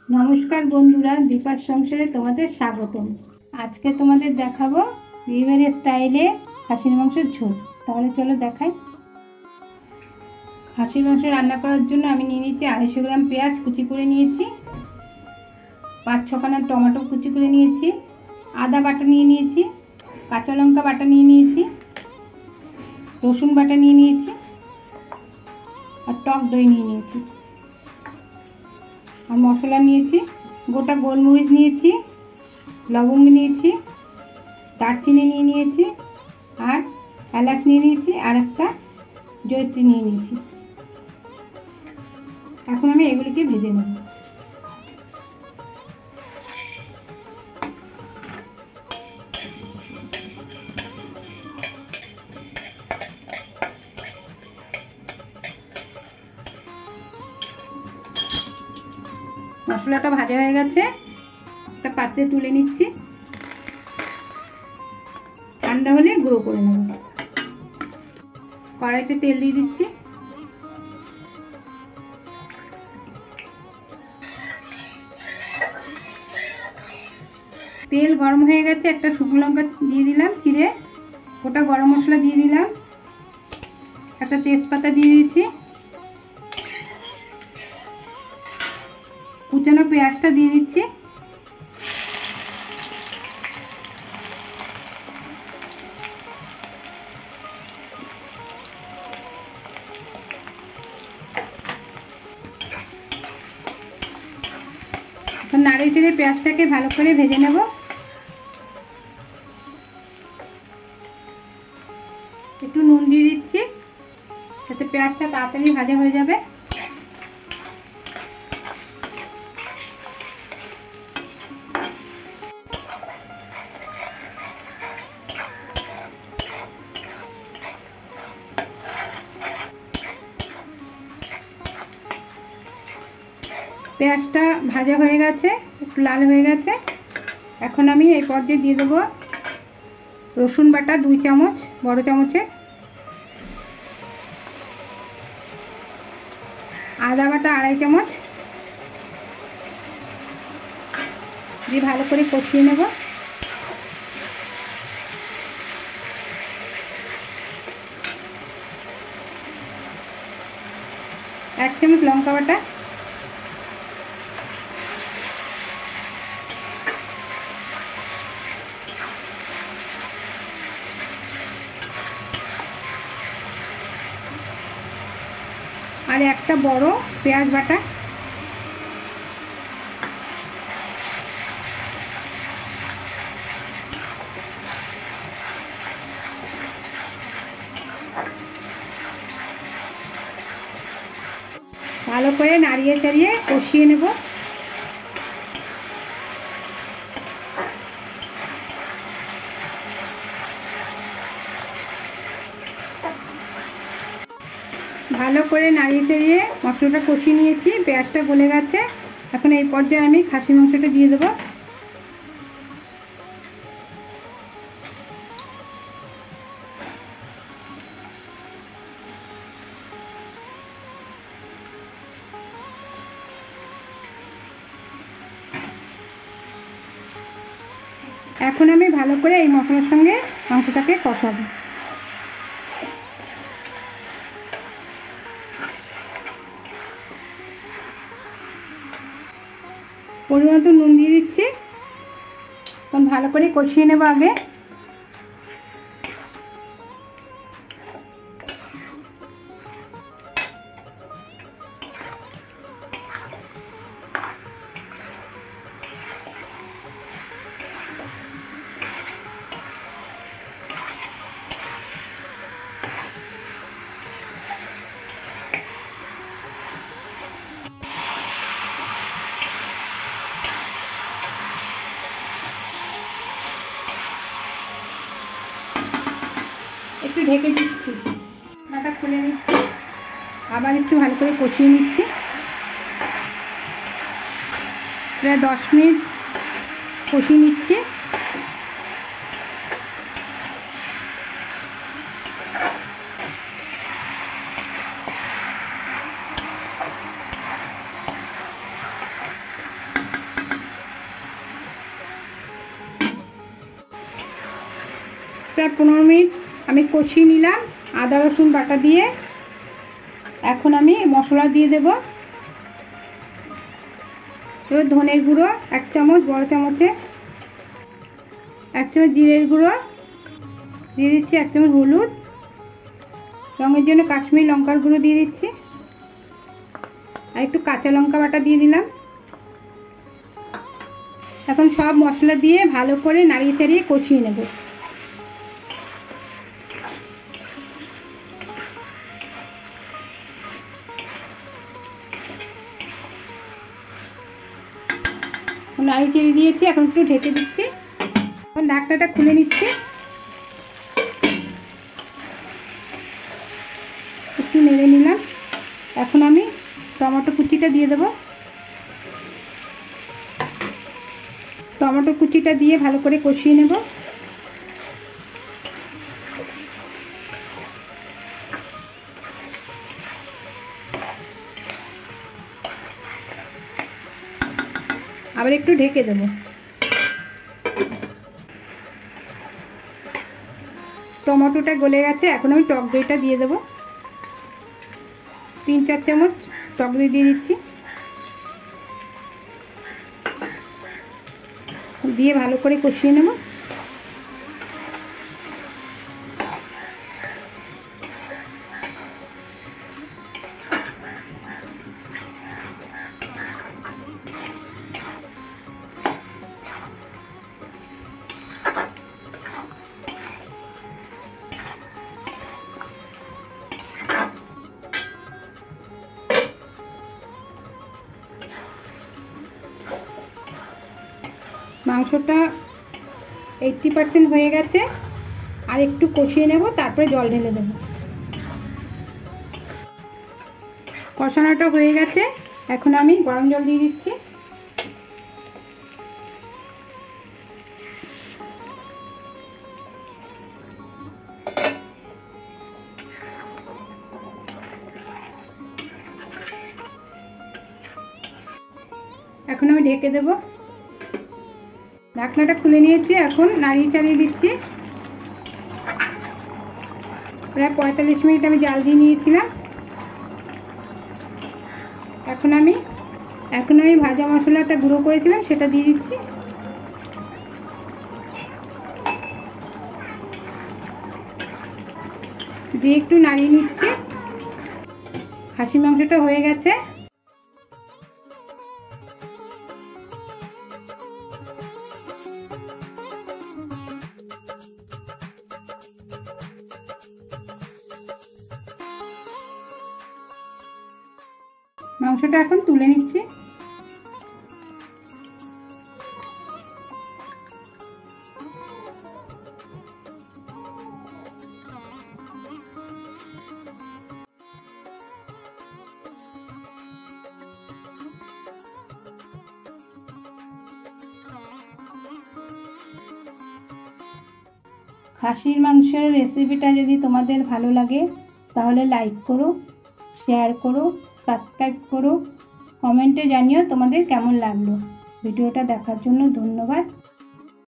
নমস্কার বন্ধুরা, দীপার সংসারে তোমাদের স্বাগতম। আজকে তোমাদের দেখাবো বিয়েবাড়ি স্টাইলে খাসির মাংসের ঝোল। তাহলে চলো দেখাই। খাসির মাংস রান্না করার জন্য আমি নিয়ে নিয়েছি 250 গ্রাম পেঁয়াজ কুচি করে নিয়েছি, 5-6 খানা টমেটো কুচি করে নিয়েছি, আদা বাটা নিয়ে নিয়েছি, কাঁচা লঙ্কা বাটা নিয়ে নিয়েছি, রসুন বাটা নিয়ে নিয়েছি আর টক দই নিয়ে নিয়েছি। আর মশলা নিয়েছি, গোটা গোলমরিচ নিয়েছি, লবঙ্গ নিয়েছি, দারচিনি নিয়ে নিয়েছি আর এলাচ নিয়ে নিয়েছি আর একটা জয়িত্রী নিয়ে নিয়েছি। এখন আমি এগুলিকে ভেজে নেব। মশলাটা ভাজা হয়ে গেছে, একটা পাত্রে তুলে নিচ্ছি। ঠান্ডা হলে গুঁড়ো করে নেব। কড়াইতে তেল দিয়ে দিচ্ছি। তেল গরম হয়ে গেছে, একটা শুকনো লঙ্কা দিয়ে দিলাম চিড়ে, গোটা গরম মশলা দিয়ে দিলাম, একটা তেজপাতা দিয়ে দিয়েছি, কুচানো পেঁয়াজটা দিয়ে দিচ্ছি, নাড়িয়ে চেড়ে পেঁয়াজটাকে ভালো করে ভেজে নেব। একটু নুন দিয়ে দিচ্ছি যাতে পেঁয়াজটা তাড়াতাড়ি ভাজা হয়ে যাবে। পেঁয়াজটা ভাজা হয়ে গেছে, একটু লাল হয়ে গেছে। এখন আমি এই পর্যায়ে দিয়ে দেবো রসুন বাটা 2 চামচ, বড় চামচের, আদা বাটা 2.5 চামচ দিয়ে ভালো করে কষিয়ে নেব। এক চামচ লঙ্কা বাটা, আর একটা বড় পেঁয়াজ বাটা, ভালো করে নাড়িয়ে চাড়িয়ে কষিয়ে নেব। ভালো করে নাড়িয়ে চাড়িয়ে মশলাটা কষিয়ে নিয়েছি, পেঁয়াজটা গলে গেছে। এখন এই পর্যায়ে আমি খাসি মাংসটা দিয়ে দেবো। এখন আমি ভালো করে এই মশলার সঙ্গে মাংসটাকে কষাবো। পরিমাণ মতো নুন দিয়ে দিচ্ছি। এখন ভালো করে কষিয়ে নেব আগে। একটু ঢেকে দিচ্ছি, ঢাকা খুলে নিচ্ছি, আবার একটু ভালো করে কষিয়ে নিচ্ছি। প্রায় 10 মিনিট কষিয়ে নিচ্ছি। প্রায় 15 মিনিট আমি কষিয়ে নিলাম আদা রসুন বাটা দিয়ে। এখন আমি মশলা দিয়ে দেব। এবার ধনের গুঁড়ো 1 চামচ, বড় চামচে 1 চামচ জিরের গুঁড়ো দিয়ে দিচ্ছি, 1 চামচ হলুদ, রঙের জন্য কাশ্মীরি লঙ্কার গুঁড়ো দিয়ে দিচ্ছি, আর একটু কাঁচা লঙ্কা বাটা দিয়ে দিলাম। এখন সব মশলা দিয়ে ভালো করে নাড়িয়ে চাড়িয়ে কষিয়ে নেব। নাড়িয়ে চাড়িয়ে দিয়েছি, এখন একটু ঢেকে দিচ্ছি। এখন ঢাকনাটা খুলে নিচ্ছি, একটু নেড়ে নিলাম। এখন আমি টমেটো কুচিটা দিয়ে দেবো। টমেটো কুচিটা দিয়ে ভালো করে কষিয়ে নেব। আবার একটু ঢেকে দেব। টমেটোটা গলে গেছে, এখন আমি টক দইটা দিয়ে দেবো। 3-4 চামচ টক দই দিয়ে দিচ্ছি, দিয়ে ভালো করে কষিয়ে নেব। মাংসটা 80% হয়ে গেছে, আর একটু কষিয়ে নেব, তারপরে জল ঢেলে দেব। কষানোটা হয়ে গেছে, এখন আমি গরম জল দিয়ে দিচ্ছি। এখন আমি ঢেকে দেব। ঢাকনাটা খুলে নিয়েছি, এখন নাড়িয়ে চাড়িয়ে দিচ্ছি। প্রায় 45 মিনিট আমি জাল দিয়ে নিয়েছিলাম। এখন আমি ভাজা মশলাটা গুঁড়ো করেছিলাম সেটা দিয়ে দিচ্ছি। দিয়ে একটু নাড়িয়ে নিচ্ছি। খাসি মাংসটা হয়ে গেছে। মাংসটা এখন তুলে নিচ্ছি। খাসির মাংসের রেসিপিটা যদি তোমাদের ভালো লাগে তাহলে লাইক করো, শেয়ার করো, সাবস্ক্রাইব করো, কমেন্টে জানিও তোমাদের কেমন লাগলো। ভিডিওটা দেখার জন্য ধন্যবাদ।